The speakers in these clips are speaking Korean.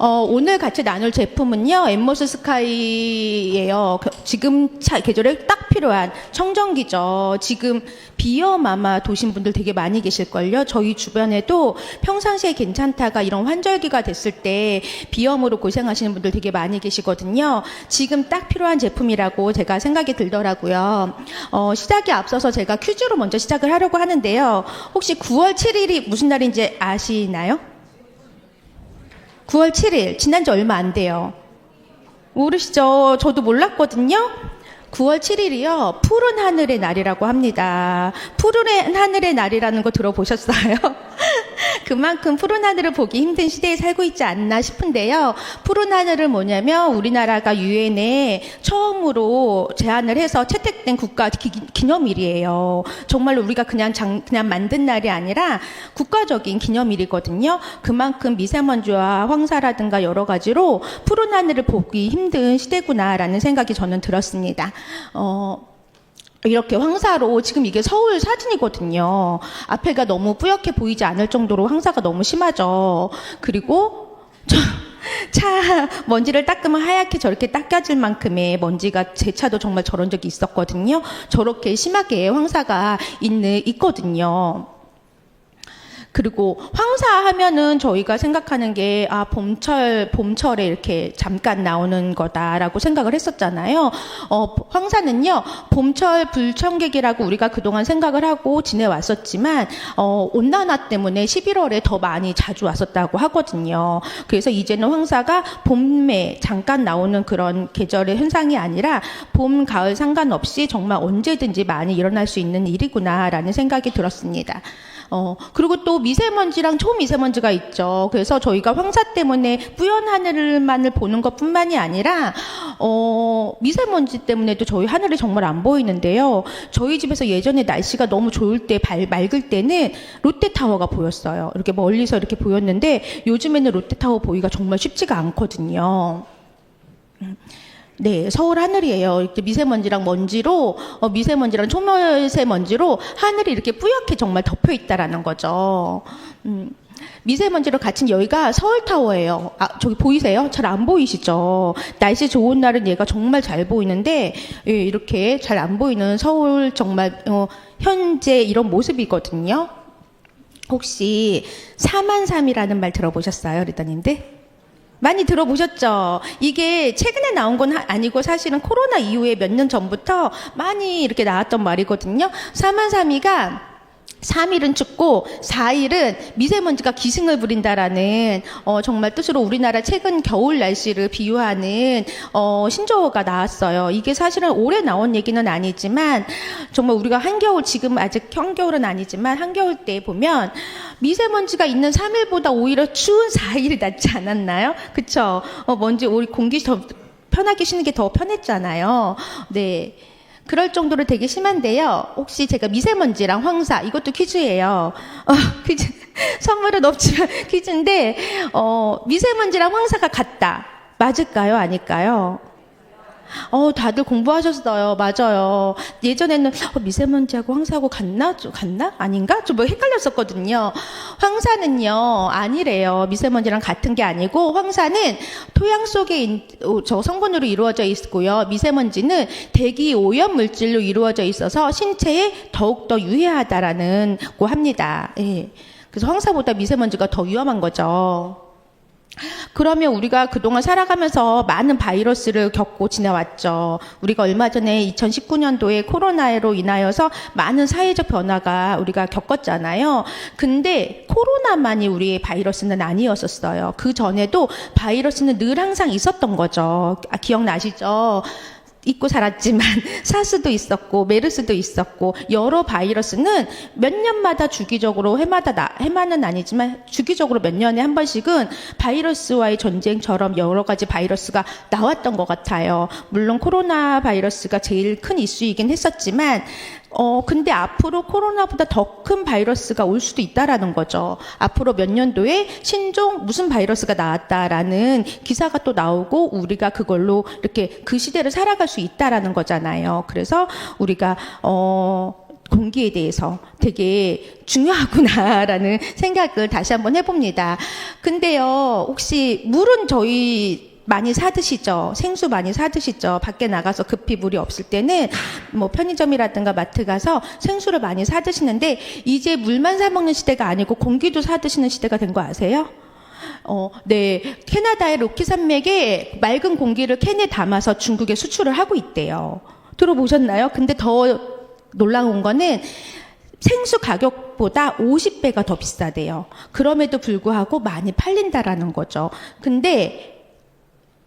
오늘 같이 나눌 제품은요, 엠모스 스카이예요. 지금 계절에 딱 필요한 청정기죠. 지금 비염 아마 도신 분들 되게 많이 계실걸요. 저희 주변에도 평상시에 괜찮다가 이런 환절기가 됐을 때 비염으로 고생하시는 분들 되게 많이 계시거든요. 지금 딱 필요한 제품이라고 제가 생각이 들더라고요. 시작에 앞서서 제가 퀴즈로 먼저 시작을 하려고 하는데요. 혹시 9월 7일이 무슨 날인지 아시나요? 9월 7일, 지난지 얼마 안 돼요. 모르시죠? 저도 몰랐거든요. 9월 7일이요. 푸른 하늘의 날이라고 합니다. 푸른 하늘의 날이라는 거 들어보셨어요? 그만큼 푸른 하늘을 보기 힘든 시대에 살고 있지 않나 싶은데요. 푸른 하늘은 뭐냐면 우리나라가 유엔에 처음으로 제안을 해서 채택된 국가 기념일이에요. 정말로 우리가 그냥 만든 날이 아니라 국가적인 기념일이거든요. 그만큼 미세먼지와 황사라든가 여러 가지로 푸른 하늘을 보기 힘든 시대구나라는 생각이 저는 들었습니다. 이렇게 황사로 지금 이게 서울 사진이거든요. 앞에가 너무 뿌옇게 보이지 않을 정도로 황사가 너무 심하죠. 그리고 차 먼지를 닦으면 하얗게 저렇게 닦여질 만큼의 먼지가 제 차도 정말 저런 적이 있었거든요. 저렇게 심하게 황사가 있거든요. 그리고 황사하면은 저희가 생각하는 게 봄철에 이렇게 잠깐 나오는 거다라고 생각을 했었잖아요. 황사는요, 봄철 불청객이라고 우리가 그동안 생각을 하고 지내왔었지만 온난화 때문에 11월에 더 많이 자주 왔었다고 하거든요. 그래서 이제는 황사가 봄에 잠깐 나오는 그런 계절의 현상이 아니라 봄, 가을 상관없이 정말 언제든지 많이 일어날 수 있는 일이구나라는 생각이 들었습니다. 그리고 또 미세먼지랑 초미세먼지가 있죠. 그래서 저희가 황사 때문에 뿌연 하늘만을 보는 것 뿐만이 아니라, 미세먼지 때문에도 저희 하늘이 정말 안 보이는데요. 저희 집에서 예전에 날씨가 너무 좋을 때, 맑을 때는 롯데타워가 보였어요. 이렇게 멀리서 이렇게 보였는데, 요즘에는 롯데타워 보기가 정말 쉽지가 않거든요. 네, 서울 하늘이에요. 이렇게 미세먼지랑 미세먼지랑 초미세먼지로 하늘이 이렇게 뿌옇게 정말 덮여 있다라는 거죠. 미세먼지로 갇힌 여기가 서울타워예요. 저기 보이세요? 잘 안 보이시죠? 날씨 좋은 날은 얘가 정말 잘 보이는데, 예, 이렇게 잘 안 보이는 서울 정말, 현재 이런 모습이거든요. 혹시 4만3이라는 말 들어보셨어요, 리더님들? 많이 들어보셨죠? 이게 최근에 나온 건 아니고 사실은 코로나 이후에 몇 년 전부터 많이 이렇게 나왔던 말이거든요. 4만3이가 3일은 춥고 4일은 미세먼지가 기승을 부린다라는 정말 뜻으로 우리나라 최근 겨울 날씨를 비유하는 신조어가 나왔어요. 이게 사실은 올해 나온 얘기는 아니지만 정말 우리가 한겨울, 지금 아직 한겨울은 아니지만 한겨울 때 보면 미세먼지가 있는 3일보다 오히려 추운 4일이 낫지 않았나요? 그쵸? 공기 더 편하게 쉬는 게 더 편했잖아요. 네. 그럴 정도로 되게 심한데요. 혹시 제가 미세먼지랑 황사, 이것도 퀴즈예요. 퀴즈, 선물은 없지만 퀴즈인데, 미세먼지랑 황사가 같다. 맞을까요? 아닐까요? 다들 공부하셨어요. 맞아요. 예전에는 미세먼지하고 황사하고 같나? 아닌가? 좀 헷갈렸었거든요. 황사는요, 아니래요. 미세먼지랑 같은 게 아니고, 황사는 토양 속에 저 성분으로 이루어져 있고요. 미세먼지는 대기 오염 물질로 이루어져 있어서 신체에 더욱더 유해하다라는 거 합니다. 예. 그래서 황사보다 미세먼지가 더 위험한 거죠. 그러면 우리가 그동안 살아가면서 많은 바이러스를 겪고 지내왔죠. 우리가 얼마 전에 2019년도에 코로나로 인하여서 많은 사회적 변화가 우리가 겪었잖아요. 근데 코로나만이 우리의 바이러스는 아니었었어요. 그 전에도 바이러스는 늘 항상 있었던 거죠. 기억나시죠? 잊고 살았지만 사스도 있었고 메르스도 있었고 여러 바이러스는 몇 년마다 주기적으로 해마는 아니지만 주기적으로 몇 년에 한 번씩은 바이러스와의 전쟁처럼 여러 가지 바이러스가 나왔던 것 같아요. 물론 코로나 바이러스가 제일 큰 이슈이긴 했었지만 근데 앞으로 코로나보다 더 큰 바이러스가 올 수도 있다라는 거죠. 앞으로 몇 년도에 신종 무슨 바이러스가 나왔다라는 기사가 또 나오고 우리가 그걸로 이렇게 그 시대를 살아갈 수 있다라는 거잖아요. 그래서 우리가 공기에 대해서 되게 중요하구나라는 생각을 다시 한번 해봅니다. 근데요, 혹시 물은 저희 많이 사드시죠? 생수 많이 사드시죠? 밖에 나가서 급히 물이 없을 때는 뭐 편의점이라든가 마트 가서 생수를 많이 사드시는데 이제 물만 사먹는 시대가 아니고 공기도 사드시는 시대가 된 거 아세요? 네. 캐나다의 로키 산맥에 맑은 공기를 캔에 담아서 중국에 수출을 하고 있대요. 들어보셨나요? 근데 더 놀라운 거는 생수 가격보다 50배가 더 비싸대요. 그럼에도 불구하고 많이 팔린다라는 거죠. 근데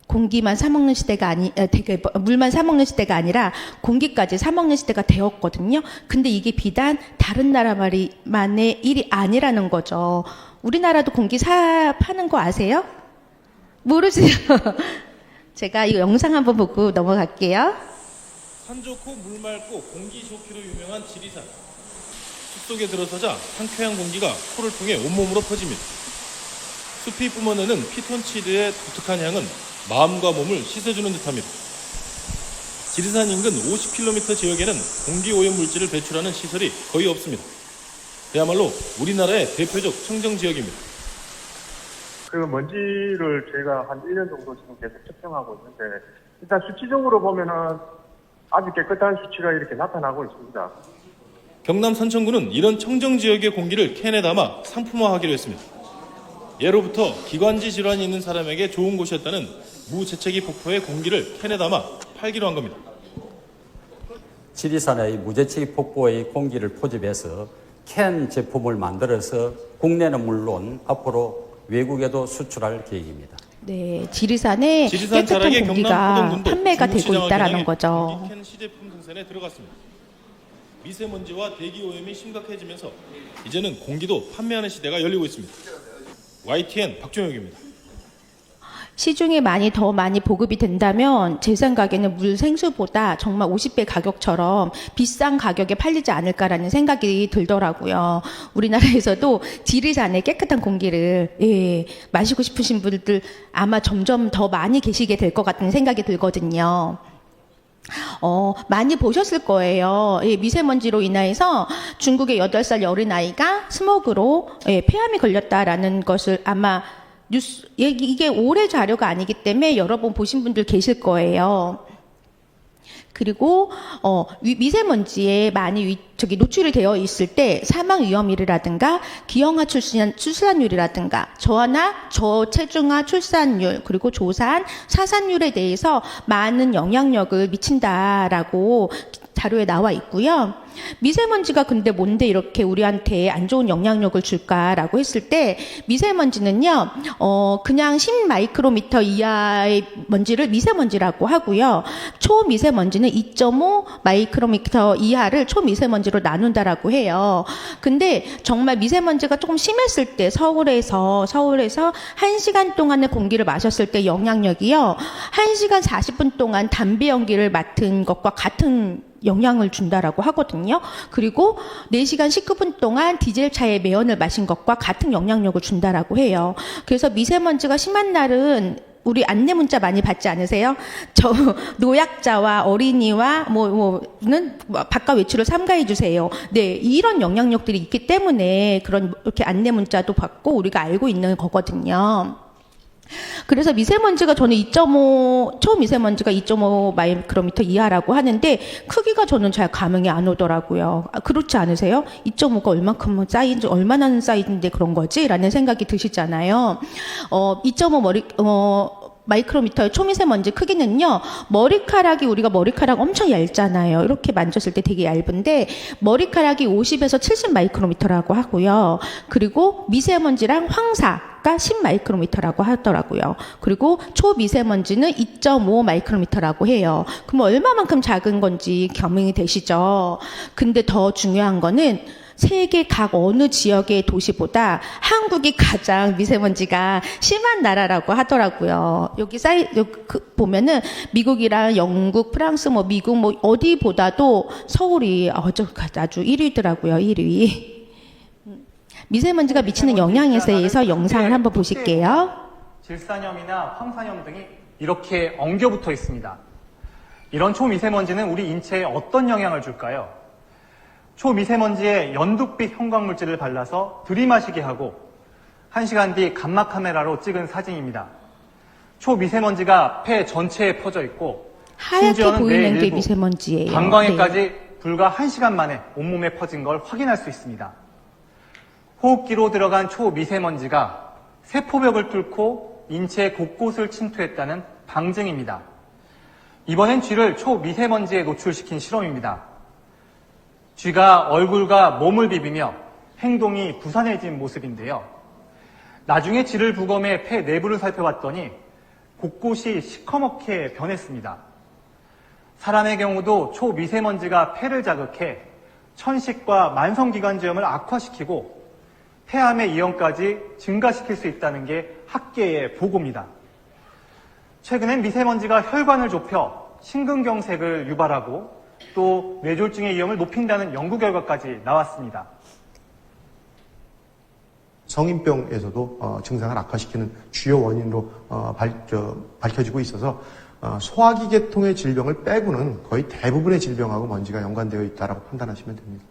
공기만 사먹는 시대가 되게 물만 사먹는 시대가 아니라 공기까지 사먹는 시대가 되었거든요. 근데 이게 비단 다른 나라만의 일이 아니라는 거죠. 우리나라도 공기 파는 거 아세요? 모르세요? 제가 이 영상 한번 보고 넘어갈게요. 산 좋고 물 맑고 공기 좋기로 유명한 지리산. 숲속에 들어서자 상쾌한 공기가 코를 통해 온몸으로 퍼집니다. 숲이 뿜어내는 피톤치드의 독특한 향은 마음과 몸을 씻어주는 듯합니다. 지리산 인근 50km 지역에는 공기 오염 물질을 배출하는 시설이 거의 없습니다. 그야말로 우리나라의 대표적 청정 지역입니다. 그 먼지를 저희가 한 1년 정도 지금 계속 측정하고 있는데 일단 수치적으로 보면은 아주 깨끗한 수치가 이렇게 나타나고 있습니다. 경남 선천구는 이런 청정 지역의 공기를 캔에 담아 상품화하기로 했습니다. 예로부터 기관지 질환이 있는 사람에게 좋은 곳이었다는 무재채기 폭포의 공기를 캔에 담아 팔기로 한 겁니다. 지리산의 무재채기 폭포의 공기를 포집해서 캔 제품을 만들어서 국내는 물론 앞으로 외국에도 수출할 계획입니다. 네, 지리산에 지리산 깨끗한 자락의 공기가 경남 판매가 되고 중국시장을 있다라는 겨냥해 거죠. 공기 캔 시제품 생산에 들어갔습니다. 미세먼지와 대기 오염이 심각해지면서 이제는 공기도 판매하는 시대가 열리고 있습니다. YTN 박종혁입니다. 시중에 더 많이 보급이 된다면 제 생각에는 물 생수보다 정말 50배 가격처럼 비싼 가격에 팔리지 않을까라는 생각이 들더라고요. 우리나라에서도 지리산의 깨끗한 공기를 마시고 싶으신 분들 아마 점점 더 많이 계시게 될 것 같은 생각이 들거든요. 많이 보셨을 거예요. 미세먼지로 인해서 중국의 8살 어린아이가 스모그로 폐암이 걸렸다라는 것을 아마 이게 올해 자료가 아니기 때문에 여러 번 보신 분들 계실 거예요. 그리고 미세먼지에 많이 노출이 되어 있을 때 사망 위험률이라든가 기형아 출산율이라든가 저체중아 출산율 그리고 조산 사산율에 대해서 많은 영향력을 미친다라고 자료에 나와 있고요. 미세먼지가 근데 뭔데 이렇게 우리한테 안 좋은 영향력을 줄까라고 했을 때 미세먼지는요, 그냥 10마이크로미터 이하의 먼지를 미세먼지라고 하고요. 초미세먼지는 2.5 마이크로미터 이하를 초미세먼지로 나눈다라고 해요. 근데 정말 미세먼지가 조금 심했을 때 서울에서 1시간 동안의 공기를 마셨을 때 영향력이요. 1시간 40분 동안 담배 연기를 맡은 것과 같은 영향을 준다라고 하거든요. 그리고 4시간 19분 동안 디젤차의 매연을 마신 것과 같은 영향력을 준다라고 해요. 그래서 미세먼지가 심한 날은 우리 안내 문자 많이 받지 않으세요? 저 노약자와 어린이와 는 바깥 외출을 삼가해 주세요. 네, 이런 영향력들이 있기 때문에 이렇게 안내 문자도 받고 우리가 알고 있는 거거든요. 그래서 미세먼지가 저는 초미세먼지가 2.5 마이크로미터 이하라고 하는데 크기가 저는 잘 감흥이 안 오더라고요. 그렇지 않으세요? 2.5가 얼마큼 쌓인지 얼마나 쌓인데 그런 거지? 라는 생각이 드시잖아요. 2.5 마이크로미터의 초미세먼지 크기는요, 우리가 머리카락 엄청 얇잖아요. 이렇게 만졌을 때 되게 얇은데, 머리카락이 50에서 70 마이크로미터라고 하고요. 그리고 미세먼지랑 황사가 10 마이크로미터라고 하더라고요. 그리고 초미세먼지는 2.5 마이크로미터라고 해요. 그럼 얼마만큼 작은 건지 감흥이 되시죠? 근데 더 중요한 거는, 세계 각 어느 지역의 도시보다 한국이 가장 미세먼지가 심한 나라라고 하더라고요. 여기 보면은 미국이랑 영국, 프랑스, 미국 어디보다도 서울이 아주 1위더라고요. 1위. 미세먼지가 미치는 영향에 대해서 영상을 한번 보실게요. 질산염이나 황산염 등이 이렇게 엉겨붙어 있습니다. 이런 초미세먼지는 우리 인체에 어떤 영향을 줄까요? 초미세먼지에 연두빛 형광물질을 발라서 들이마시게 하고 1시간 뒤 감마 카메라로 찍은 사진입니다. 초미세먼지가 폐 전체에 퍼져 있고 하얗게 심지어는 뇌 보이는 게 일부, 미세먼지예요. 방광에까지 네. 불과 1시간 만에 온몸에 퍼진 걸 확인할 수 있습니다. 호흡기로 들어간 초미세먼지가 세포벽을 뚫고 인체 곳곳을 침투했다는 방증입니다. 이번엔 쥐를 초미세먼지에 노출시킨 실험입니다. 쥐가 얼굴과 몸을 비비며 행동이 부산해진 모습인데요. 나중에 쥐를 부검해 폐 내부를 살펴봤더니 곳곳이 시커멓게 변했습니다. 사람의 경우도 초미세먼지가 폐를 자극해 천식과 만성기관지염을 악화시키고 폐암의 이형까지 증가시킬 수 있다는 게 학계의 보고입니다. 최근엔 미세먼지가 혈관을 좁혀 심근경색을 유발하고 또 뇌졸중의 위험을 높인다는 연구 결과까지 나왔습니다. 성인병에서도 증상을 악화시키는 주요 원인으로 밝혀지고 있어서 소화기 계통의 질병을 빼고는 거의 대부분의 질병하고 먼지가 연관되어 있다고 판단하시면 됩니다.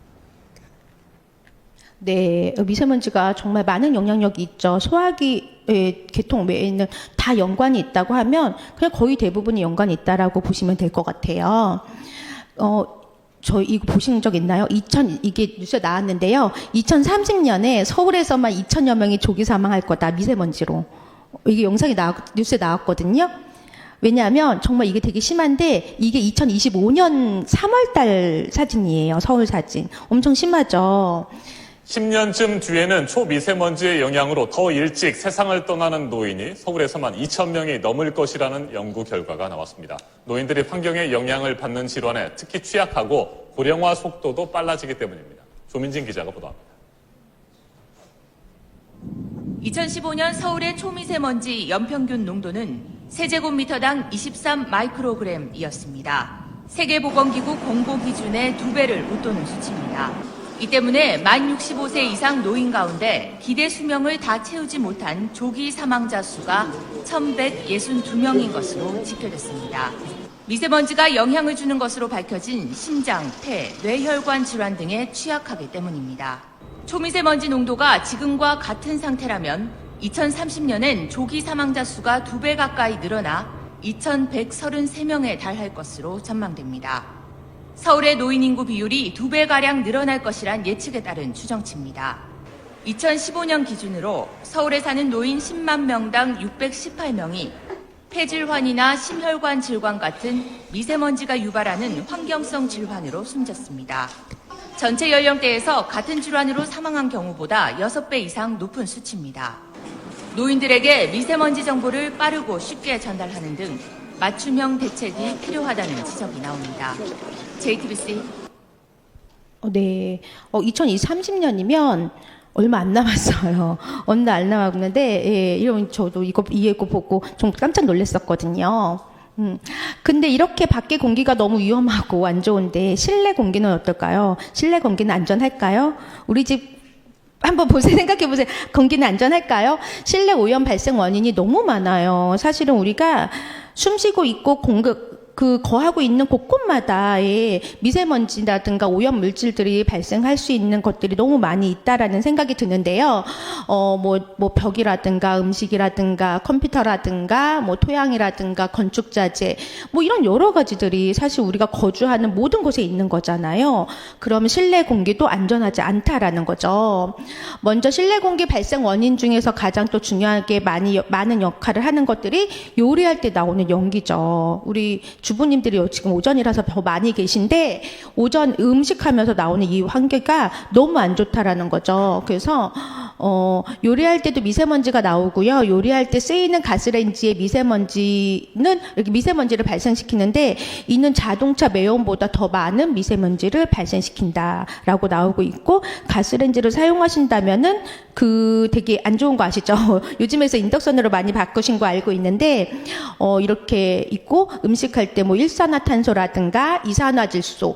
네, 미세먼지가 정말 많은 영향력이 있죠. 소화기 계통 외에는 다 연관이 있다고 하면 그냥 거의 대부분이 연관이 있다라고 보시면 될 것 같아요. 저 이거 보신 적 있나요? 이게 뉴스에 나왔는데요. 2030년에 서울에서만 2,000여 명이 조기 사망할 거다, 미세먼지로. 이게 영상이 뉴스에 나왔거든요. 왜냐하면 정말 이게 되게 심한데 이게 2025년 3월 달 사진이에요. 서울 사진. 엄청 심하죠. 10년쯤 뒤에는 초미세먼지의 영향으로 더 일찍 세상을 떠나는 노인이 서울에서만 2,000명이 넘을 것이라는 연구 결과가 나왔습니다. 노인들이 환경의 영향을 받는 질환에 특히 취약하고 고령화 속도도 빨라지기 때문입니다. 조민진 기자가 보도합니다. 2015년 서울의 초미세먼지 연평균 농도는 세제곱미터당 23 마이크로그램이었습니다. 세계보건기구 공보 기준의 2배를 웃도는 수치입니다. 이 때문에 만 65세 이상 노인 가운데 기대 수명을 다 채우지 못한 조기 사망자 수가 1,162명인 것으로 집계됐습니다. 미세먼지가 영향을 주는 것으로 밝혀진 심장, 폐, 뇌혈관 질환 등에 취약하기 때문입니다. 초미세먼지 농도가 지금과 같은 상태라면 2030년엔 조기 사망자 수가 2배 가까이 늘어나 2,133명에 달할 것으로 전망됩니다. 서울의 노인 인구 비율이 2배가량 늘어날 것이란 예측에 따른 추정치입니다. 2015년 기준으로 서울에 사는 노인 10만 명당 618명이 폐질환이나 심혈관 질환 같은 미세먼지가 유발하는 환경성 질환으로 숨졌습니다. 전체 연령대에서 같은 질환으로 사망한 경우보다 6배 이상 높은 수치입니다. 노인들에게 미세먼지 정보를 빠르고 쉽게 전달하는 등 맞춤형 대책이 필요하다는 지적이 나옵니다. JTBC. 네. 2030년이면 얼마 안 남았어요. 얼마 안 남았는데, 예, 이런, 저도 이거 보고 좀 깜짝 놀랐었거든요. 근데 이렇게 밖에 공기가 너무 위험하고 안 좋은데, 실내 공기는 어떨까요? 실내 공기는 안전할까요? 우리 집 한번 생각해 보세요. 공기는 안전할까요? 실내 오염 발생 원인이 너무 많아요. 사실은 우리가 숨 쉬고 있고 거하고 있는 곳곳마다의 미세먼지라든가 오염 물질들이 발생할 수 있는 것들이 너무 많이 있다라는 생각이 드는데요. 뭐 벽이라든가 음식이라든가 컴퓨터라든가 뭐 토양이라든가 건축자재 뭐 이런 여러 가지들이 사실 우리가 거주하는 모든 곳에 있는 거잖아요. 그러면 실내 공기도 안전하지 않다라는 거죠. 먼저 실내 공기 발생 원인 중에서 가장 또 중요하게 많은 역할을 하는 것들이 요리할 때 나오는 연기죠. 우리 주부님들이 지금 오전이라서 더 많이 계신데 오전 음식하면서 나오는 이 환기가 너무 안 좋다라는 거죠. 그래서 요리할 때도 미세먼지가 나오고요. 요리할 때 쓰이는 가스레인지의 미세먼지는 이렇게 미세먼지를 발생시키는데 이는 자동차 매연보다 더 많은 미세먼지를 발생시킨다라고 나오고 있고 가스레인지를 사용하신다면은 되게 안 좋은 거 아시죠? 요즘에서 인덕션으로 많이 바꾸신 거 알고 있는데 이렇게 있고 음식할 때 뭐 일산화탄소라든가 이산화질소,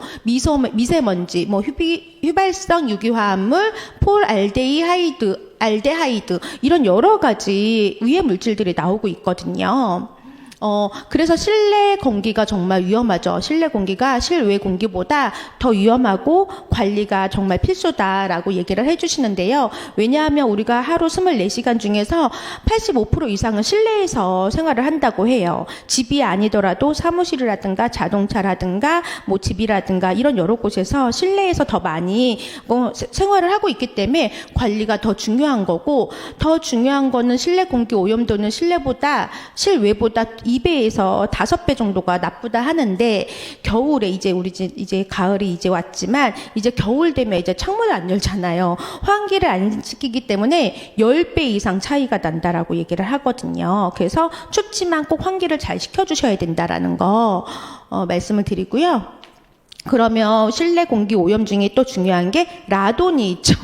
미세먼지, 뭐 휘발성 유기화합물, 폴알데하이드 이런 여러 가지 유해 물질들이 나오고 있거든요. 그래서 실내 공기가 정말 위험하죠. 실내 공기가 실외 공기보다 더 위험하고 관리가 정말 필수다라고 얘기를 해주시는데요. 왜냐하면 우리가 하루 24시간 중에서 85% 이상은 실내에서 생활을 한다고 해요. 집이 아니더라도 사무실이라든가 자동차라든가 뭐 집이라든가 이런 여러 곳에서 실내에서 더 많이 생활을 하고 있기 때문에 관리가 더 중요한 거고, 더 중요한 거는 실내 공기 오염도는 실외보다 2배에서 5배 정도가 나쁘다 하는데, 겨울에 이제 가을이 이제 왔지만 이제 겨울 되면 이제 창문을 안 열잖아요. 환기를 안 시키기 때문에 10배 이상 차이가 난다라고 얘기를 하거든요. 그래서 춥지만 꼭 환기를 잘 시켜주셔야 된다라는 거 말씀을 드리고요. 그러면 실내 공기 오염 중에 또 중요한 게 라돈이 있죠.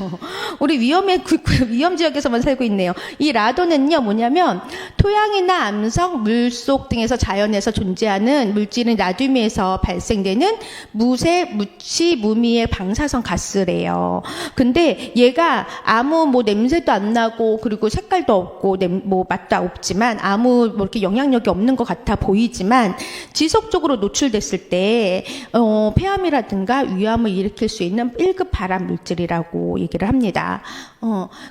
우리 위험 지역에서만 살고 있네요. 이 라돈은요, 뭐냐면 토양이나 암석, 물속 등에서 자연에서 존재하는 물질인 라듐에서 발생되는 무시, 무미의 방사성 가스래요. 근데 얘가 아무 뭐 냄새도 안 나고, 그리고 색깔도 없고, 뭐 맛도 없지만, 아무 뭐 이렇게 영향력이 없는 것 같아 보이지만, 지속적으로 노출됐을 때, 폐암이라든가 위암을 일으킬 수 있는 1급 발암 물질이라고 얘기를 합니다.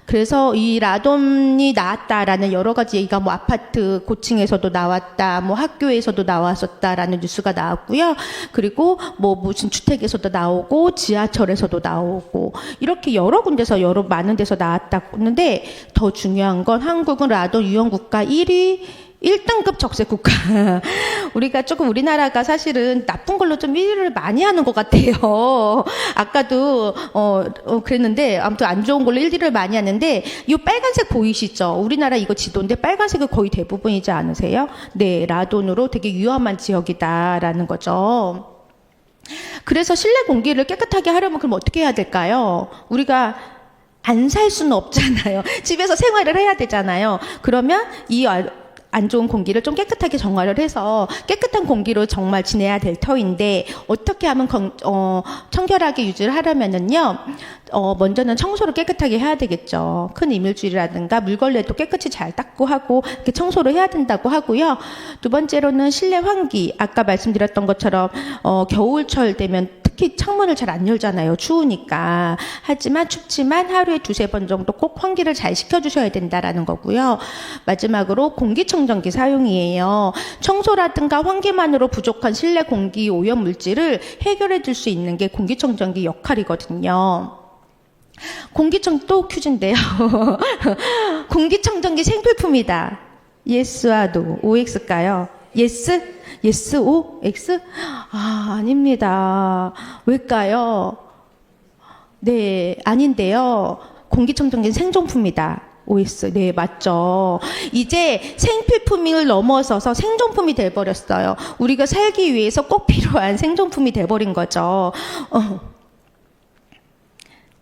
그래서 이 라돈이 나왔다라는 여러 가지 얘기가 뭐 아파트 고층에서도 나왔다, 뭐 학교에서도 나왔었다라는 뉴스가 나왔고요. 그리고 뭐 무슨 주택에서도 나오고 지하철에서도 나오고 이렇게 여러 군데서 많은 데서 나왔다고 했는데, 더 중요한 건 한국은 라돈 위험 국가 1등급 적색 국가. 우리나라가 사실은 나쁜 걸로 좀 1위를 많이 하는 것 같아요. 아까도, 그랬는데, 아무튼 안 좋은 걸로 1위를 많이 하는데, 이 빨간색 보이시죠? 우리나라 이거 지도인데 빨간색이 거의 대부분이지 않으세요? 네, 라돈으로 되게 위험한 지역이다라는 거죠. 그래서 실내 공기를 깨끗하게 하려면 그럼 어떻게 해야 될까요? 우리가 안 살 수는 없잖아요. 집에서 생활을 해야 되잖아요. 그러면 이 안 좋은 공기를 좀 깨끗하게 정화를 해서 깨끗한 공기로 정말 지내야 될 터인데, 어떻게 하면 청결하게 유지를 하려면은요, 먼저는 청소를 깨끗하게 해야 되겠죠. 큰 이물질이라든가 물걸레도 깨끗이 잘 닦고 하고 이렇게 청소를 해야 된다고 하고요. 두 번째로는 실내 환기, 아까 말씀드렸던 것처럼 겨울철 되면 특히 창문을 잘 안 열잖아요. 추우니까. 하지만 춥지만 하루에 2-3번 정도 꼭 환기를 잘 시켜주셔야 된다라는 거고요. 마지막으로 공기청정기 사용이에요. 청소라든가 환기만으로 부족한 실내 공기 오염 물질을 해결해 줄 수 있는 게 공기청정기 역할이거든요. 또 퀴즈인데요. 공기청정기 생필품이다. Yes와 No, OX일까요? Yes? Yes, O, X? 아닙니다. 왜일까요? 네, 아닌데요. 공기청정기는 생존품이다. OS. 네, 맞죠. 이제 생필품을 넘어서서 생존품이 돼버렸어요. 우리가 살기 위해서 꼭 필요한 생존품이 돼버린 거죠.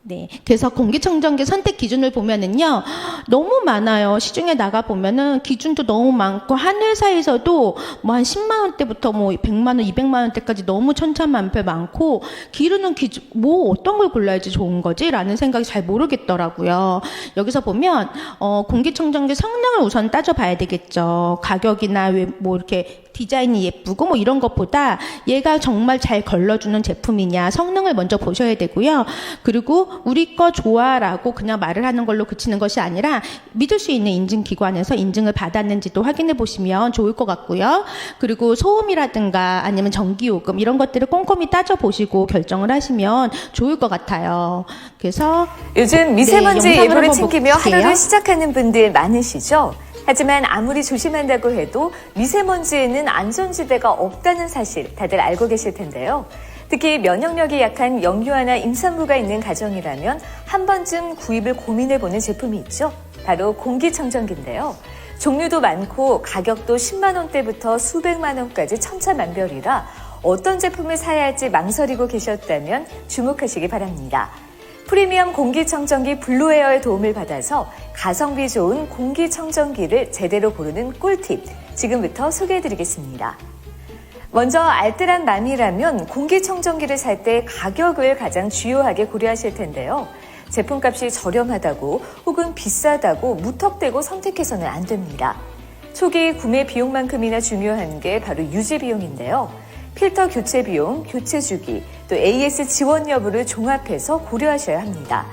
네. 그래서 공기청정기 선택 기준을 보면은요, 너무 많아요. 시중에 나가 보면은 기준도 너무 많고, 한 회사에서도 뭐 한 10만 원대부터 뭐 100만 원, 200만 원대까지 너무 천차만별 많고, 기르는 기준, 뭐 어떤 걸 골라야지 좋은 거지? 라는 생각이 잘 모르겠더라고요. 여기서 보면, 공기청정기 성능을 우선 따져봐야 되겠죠. 가격이나 뭐 이렇게 디자인이 예쁘고 뭐 이런 것보다 얘가 정말 잘 걸러주는 제품이냐, 성능을 먼저 보셔야 되고요. 그리고 우리 거 좋아라고 그냥 말을 하는 걸로 그치는 것이 아니라 믿을 수 있는 인증기관에서 인증을 받았는지도 확인해 보시면 좋을 것 같고요. 그리고 소음이라든가 아니면 전기요금 이런 것들을 꼼꼼히 따져보시고 결정을 하시면 좋을 것 같아요. 그래서 요즘 미세먼지 영상을 예보를 한번 챙기며 볼게요. 하루를 시작하는 분들 많으시죠? 하지만 아무리 조심한다고 해도 미세먼지에는 안전지대가 없다는 사실 다들 알고 계실 텐데요. 특히 면역력이 약한 영유아나 임산부가 있는 가정이라면 한 번쯤 구입을 고민해보는 제품이 있죠. 바로 공기청정기인데요. 종류도 많고 가격도 10만 원대부터 수백만 원까지 천차만별이라 어떤 제품을 사야 할지 망설이고 계셨다면 주목하시기 바랍니다. 프리미엄 공기청정기 블루에어의 도움을 받아서 가성비 좋은 공기청정기를 제대로 고르는 꿀팁 지금부터 소개해드리겠습니다. 먼저 알뜰한 맘이라면 공기청정기를 살 때 가격을 가장 주요하게 고려하실 텐데요. 제품값이 저렴하다고 혹은 비싸다고 무턱대고 선택해서는 안 됩니다. 초기 구매 비용만큼이나 중요한 게 바로 유지 비용인데요. 필터 교체 비용, 교체 주기, 또 AS 지원 여부를 종합해서 고려하셔야 합니다.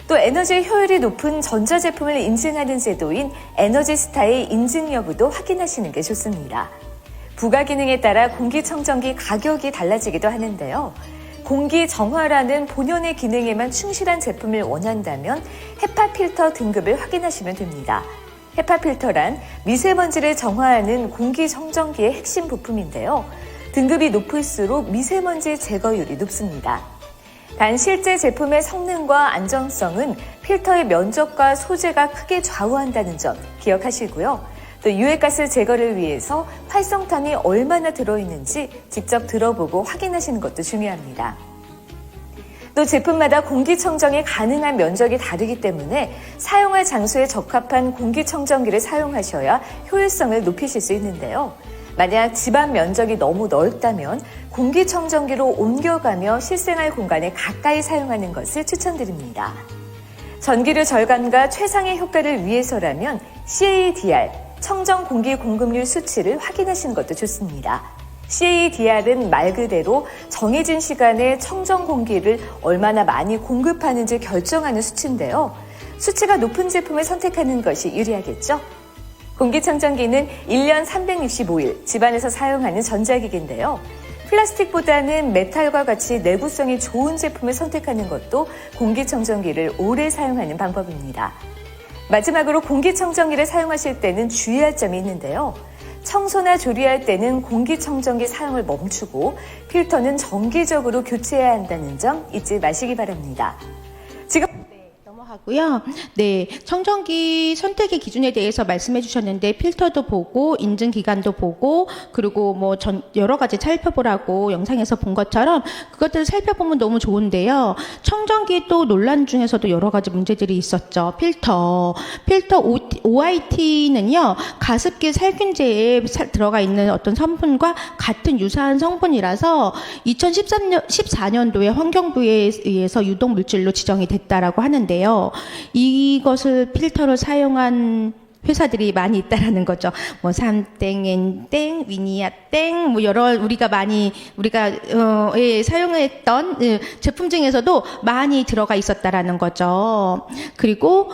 또 에너지 효율이 높은 전자제품을 인증하는 제도인 에너지스타의 인증 여부도 확인하시는 게 좋습니다. 부가 기능에 따라 공기청정기 가격이 달라지기도 하는데요. 공기 정화라는 본연의 기능에만 충실한 제품을 원한다면 헤파 필터 등급을 확인하시면 됩니다. 헤파 필터란 미세먼지를 정화하는 공기청정기의 핵심 부품인데요. 등급이 높을수록 미세먼지 제거율이 높습니다. 단 실제 제품의 성능과 안정성은 필터의 면적과 소재가 크게 좌우한다는 점 기억하시고요. 또 유해가스 제거를 위해서 활성탄이 얼마나 들어있는지 직접 들어보고 확인하시는 것도 중요합니다. 또 제품마다 공기청정이 가능한 면적이 다르기 때문에 사용할 장소에 적합한 공기청정기를 사용하셔야 효율성을 높이실 수 있는데요. 만약 집안 면적이 너무 넓다면 공기청정기로 옮겨가며 실생활 공간에 가까이 사용하는 것을 추천드립니다. 전기료 절감과 최상의 효과를 위해서라면 CADR, 청정 공기 공급률 수치를 확인하시는 것도 좋습니다. CADR은 말 그대로 정해진 시간에 청정 공기를 얼마나 많이 공급하는지 결정하는 수치인데요. 수치가 높은 제품을 선택하는 것이 유리하겠죠? 공기청정기는 1년 365일 집안에서 사용하는 전자기기인데요. 플라스틱보다는 메탈과 같이 내구성이 좋은 제품을 선택하는 것도 공기청정기를 오래 사용하는 방법입니다. 마지막으로 공기청정기를 사용하실 때는 주의할 점이 있는데요. 청소나 조리할 때는 공기청정기 사용을 멈추고 필터는 정기적으로 교체해야 한다는 점 잊지 마시기 바랍니다. 지금 하고요. 네, 청정기 선택의 기준에 대해서 말씀해 주셨는데 필터도 보고 인증 기간도 보고 그리고 뭐 여러 가지 살펴보라고 영상에서 본 것처럼 그것들을 살펴보면 너무 좋은데요. 청정기 또 논란 중에서도 여러 가지 문제들이 있었죠. 필터 OIT는요. 가습기 살균제에 들어가 있는 어떤 성분과 같은 유사한 성분이라서 2014년도에 환경부에 의해서 유독 물질로 지정이 됐다라고 하는데요. 이것을 필터로 사용한 회사들이 많이 있다라는 거죠. 뭐 삼땡, 엔땡, 위니아땡, 뭐 여러 우리가 사용했던 제품 중에서도 많이 들어가 있었다라는 거죠. 그리고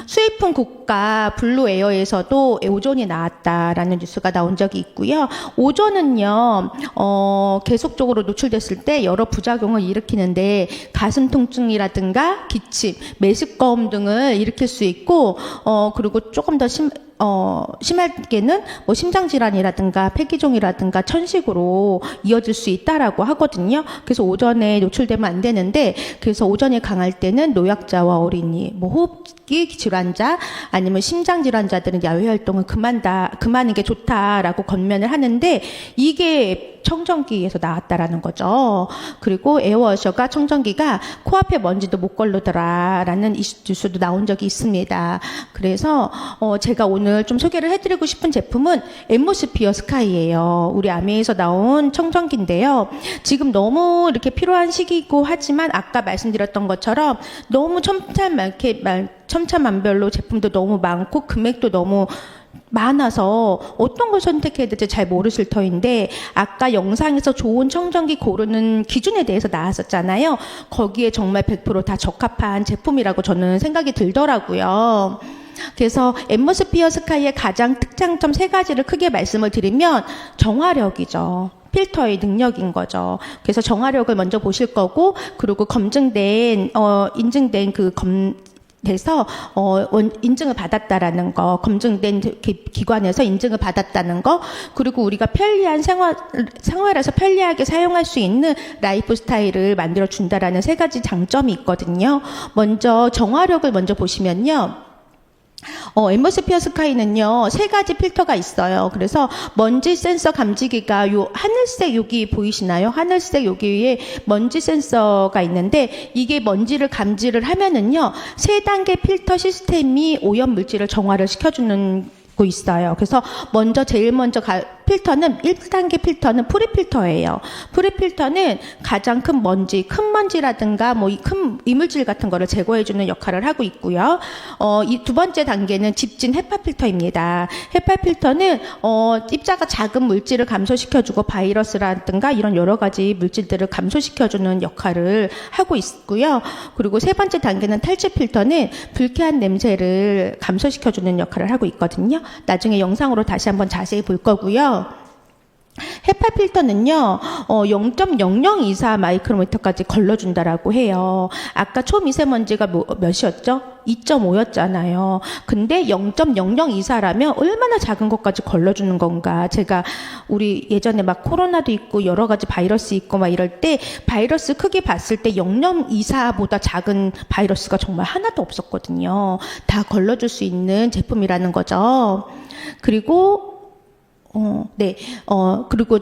수입품 국가 블루에어에서도 오존이 나왔다라는 뉴스가 나온 적이 있고요. 오존은요, 계속적으로 노출됐을 때 여러 부작용을 일으키는데 가슴 통증이라든가 기침, 메스꺼움 등을 일으킬 수 있고, 그리고 조금 더 심하게는 뭐 심장질환이라든가 폐기종이라든가 천식으로 이어질 수 있다라고 하거든요. 그래서 오존에 노출되면 안 되는데, 그래서 오존이 강할 때는 노약자와 어린이, 뭐 호흡기 질환자 아니면 심장 질환자들은 야외 활동을 그만하는 게 좋다라고 권면을 하는데 이게 청정기에서 나왔다라는 거죠. 그리고 에어워셔가 청정기가 코앞에 먼지도 못 걸르더라라는 뉴스도 나온 적이 있습니다. 그래서 제가 오늘 좀 소개를 해드리고 싶은 제품은 앰모스피어 스카이예요. 우리 아메에서 나온 청정기인데요. 지금 너무 이렇게 필요한 시기이고 하지만 아까 말씀드렸던 것처럼 너무 천차만별로 제품도 너무 많고 금액도 너무 많아서 어떤 걸 선택해야 될지 잘 모르실 터인데 아까 영상에서 좋은 청정기 고르는 기준에 대해서 나왔었잖아요. 거기에 정말 100% 다 적합한 제품이라고 저는 생각이 들더라고요. 그래서 앰모스피어 스카이의 가장 특장점 3가지를 크게 말씀을 드리면 정화력이죠. 필터의 능력인 거죠. 그래서 정화력을 먼저 보실 거고 그리고 인증된 돼서 인증을 받았다라는 거, 검증된 기관에서 인증을 받았다는 거, 그리고 우리가 편리한 생활에서 편리하게 사용할 수 있는 라이프 스타일을 만들어 준다라는 3가지 장점이 있거든요. 먼저 정화력을 먼저 보시면요. 앰모스피어 스카이는요, 3가지 필터가 있어요. 그래서 먼지 센서 감지기가 요 하늘색 여기 보이시나요? 하늘색 여기 위에 먼지 센서가 있는데 이게 먼지를 감지를 하면은요, 3단계 필터 시스템이 오염 물질을 정화를 시켜주는 거 있어요. 그래서 제일 먼저 필터는 1단계 필터는 프리필터예요. 프리필터는 가장 큰 먼지라든가 뭐 큰 이물질 같은 거를 제거해주는 역할을 하고 있고요. 이 두 번째 단계는 집진 헤파 필터입니다. 헤파 필터는 입자가 작은 물질을 감소시켜주고 바이러스라든가 이런 여러 가지 물질들을 감소시켜주는 역할을 하고 있고요. 그리고 세 번째 단계는 탈취 필터는 불쾌한 냄새를 감소시켜주는 역할을 하고 있거든요. 나중에 영상으로 다시 한번 자세히 볼 거고요. 헤파 필터는요, 0.0024 마이크로미터까지 걸러준다라고 해요. 아까 초미세먼지가 몇이었죠? 2.5였잖아요. 근데 0.0024라면 얼마나 작은 것까지 걸러주는 건가. 제가 우리 예전에 막 코로나도 있고 여러 가지 바이러스 있고 막 이럴 때 바이러스 크기 봤을 때 0.24보다 작은 바이러스가 정말 하나도 없었거든요. 다 걸러줄 수 있는 제품이라는 거죠. 그리고 그리고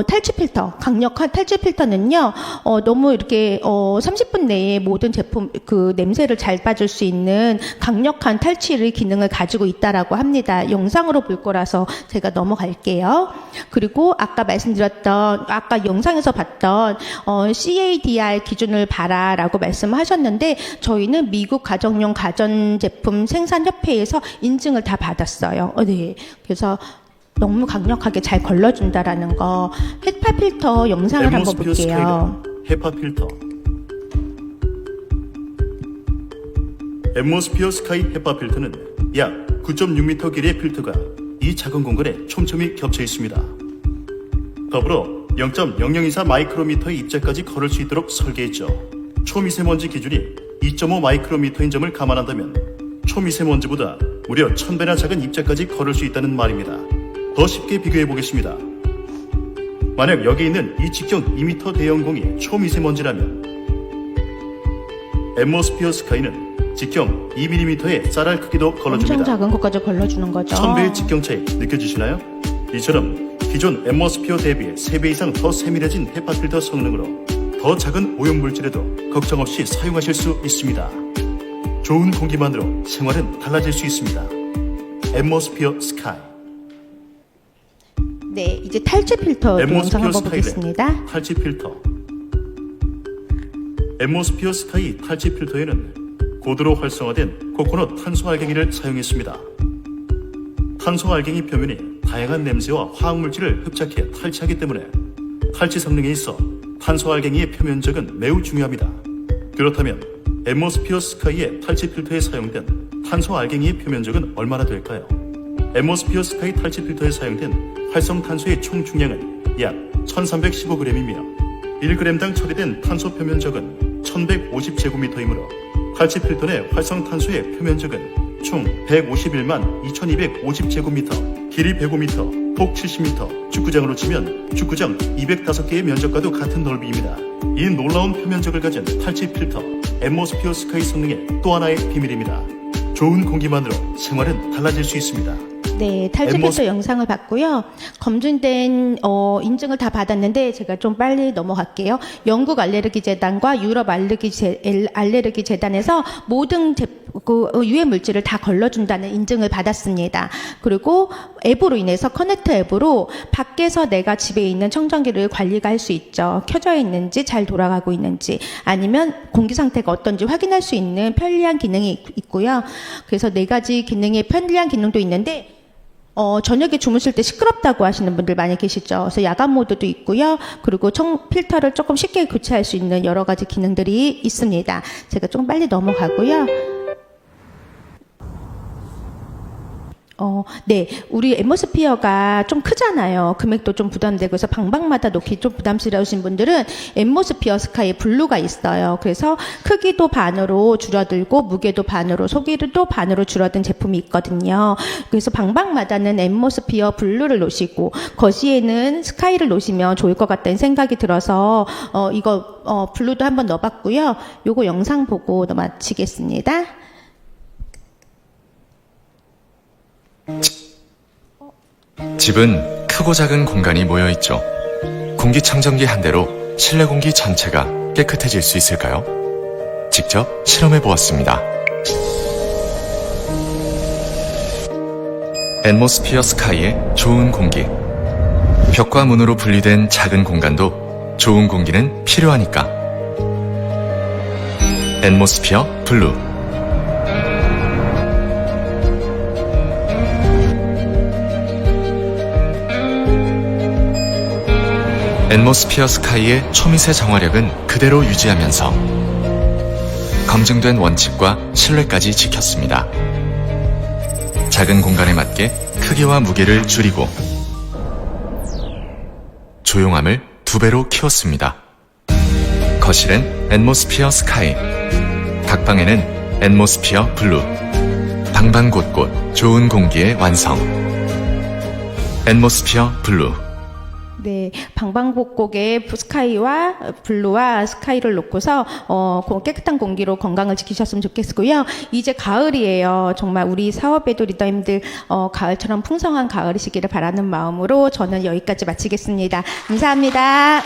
탈취 필터, 강력한 탈취 필터는요, 너무 이렇게, 30분 내에 모든 제품, 그 냄새를 잘 빠질 수 있는 강력한 탈취의 기능을 가지고 있다라고 합니다. 영상으로 볼 거라서 제가 넘어갈게요. 그리고 아까 말씀드렸던, 아까 영상에서 봤던, CADR 기준을 봐라라고 말씀하셨는데, 저희는 미국 가정용 가전제품 생산협회에서 인증을 다 받았어요. 네. 그래서, 너무 강력하게 잘 걸러준다라는 거. 헤파 필터 영상을 한번 볼게요. 헤파 필터. 앰모스피어 스카이 헤파 필터는 약 9.6m 길이의 필터가 이 작은 공간에 촘촘히 겹쳐 있습니다. 더불어 0.0024 마이크로미터의 입자까지 걸을 수 있도록 설계했죠. 초미세먼지 기준이 2.5 마이크로미터인 점을 감안한다면 초미세먼지보다 무려 1000배나 작은 입자까지 걸을 수 있다는 말입니다. 더 쉽게 비교해 보겠습니다. 만약 여기 있는 이 직경 2m 대형 공이 초미세먼지라면 앰모스피어 스카이는 직경 2mm의 쌀알 크기도 걸러줍니다. 엄청 작은 것까지 걸러주는 거죠. 1000배의 직경 차이 느껴지시나요? 이처럼 기존 앰모스피어 대비 3배 이상 더 세밀해진 헤파 필터 성능으로 더 작은 오염물질에도 걱정 없이 사용하실 수 있습니다. 좋은 공기만으로 생활은 달라질 수 있습니다. 앰모스피어 스카이. 네, 이제 탈취 필터 영상 앰모스피어 한번 보겠습니다. 탈취 필터. 앰모스피어 스카이 탈취 필터에는 고도로 활성화된 코코넛 탄소알갱이를 사용했습니다. 탄소알갱이 표면이 다양한 냄새와 화학물질을 흡착해 탈취하기 때문에 탈취 성능에 있어 탄소알갱이의 표면적은 매우 중요합니다. 그렇다면 앰모스피어 스카이의 탈취 필터에 사용된 탄소알갱이의 표면적은 얼마나 될까요? 앰모스피어 스카이 탈취 필터에 사용된 활성탄소의 총 중량은 약 1315g이며 1g당 처리된 탄소 표면적은 1150제곱미터이므로 탈취 필터 내 활성탄소의 표면적은 총 151만 2250제곱미터, 길이 105m, 폭 70m, 축구장으로 치면 축구장 205개의 면적과도 같은 넓이입니다. 이 놀라운 표면적을 가진 탈취 필터, 앰모스피어 스카이 성능의 또 하나의 비밀입니다. 좋은 공기만으로 생활은 달라질 수 있습니다. 네, 탈취 필터 영상을 봤고요. 검증된 인증을 다 받았는데 제가 좀 빨리 넘어갈게요. 영국 알레르기 재단과 유럽 알레르기 재단에서 모든 유해 물질을 다 걸러준다는 인증을 받았습니다. 그리고 앱으로 인해서 커넥터 앱으로 밖에서 내가 집에 있는 청정기를 관리가 할 수 있죠. 켜져 있는지 잘 돌아가고 있는지 아니면 공기 상태가 어떤지 확인할 수 있는 편리한 기능이 있고요. 그래서 4가지 기능의 편리한 기능도 있는데 저녁에 주무실 때 시끄럽다고 하시는 분들 많이 계시죠. 그래서 야간 모드도 있고요. 그리고 필터를 조금 쉽게 교체할 수 있는 여러 가지 기능들이 있습니다. 제가 좀 빨리 넘어가고요. 네. 우리 앰모스피어가 좀 크잖아요. 금액도 좀 부담되고 그래서 방방마다 놓기 좀 부담스러우신 분들은 앰모스피어 스카이 블루가 있어요. 그래서 크기도 반으로 줄어들고 무게도 반으로 소비도 반으로 줄어든 제품이 있거든요. 그래서 방방마다는 앰모스피어 블루를 놓으시고 거시에는 스카이를 놓으시면 좋을 것 같다는 생각이 들어서 이거 블루도 한번 넣어봤고요. 요거 영상 보고 마치겠습니다. 집은 크고 작은 공간이 모여 있죠. 공기청정기 한 대로 실내 공기 전체가 깨끗해질 수 있을까요? 직접 실험해 보았습니다. 앰모스피어 스카이의 좋은 공기. 벽과 문으로 분리된 작은 공간도 좋은 공기는 필요하니까. 앰모스피어 블루. 앰모스피어 스카이의 초미세 정화력은 그대로 유지하면서 검증된 원칙과 신뢰까지 지켰습니다. 작은 공간에 맞게 크기와 무게를 줄이고 조용함을 2배로 키웠습니다. 거실엔 앰모스피어 스카이, 각 방에는 앰모스피어 블루, 방방 곳곳 좋은 공기의 완성. 앰모스피어 블루. 네, 방방곡곡에 스카이와 블루와 스카이를 놓고서 깨끗한 공기로 건강을 지키셨으면 좋겠고요. 이제 가을이에요. 정말 우리 사업에도 리더님들 가을처럼 풍성한 가을이시기를 바라는 마음으로 저는 여기까지 마치겠습니다. 감사합니다.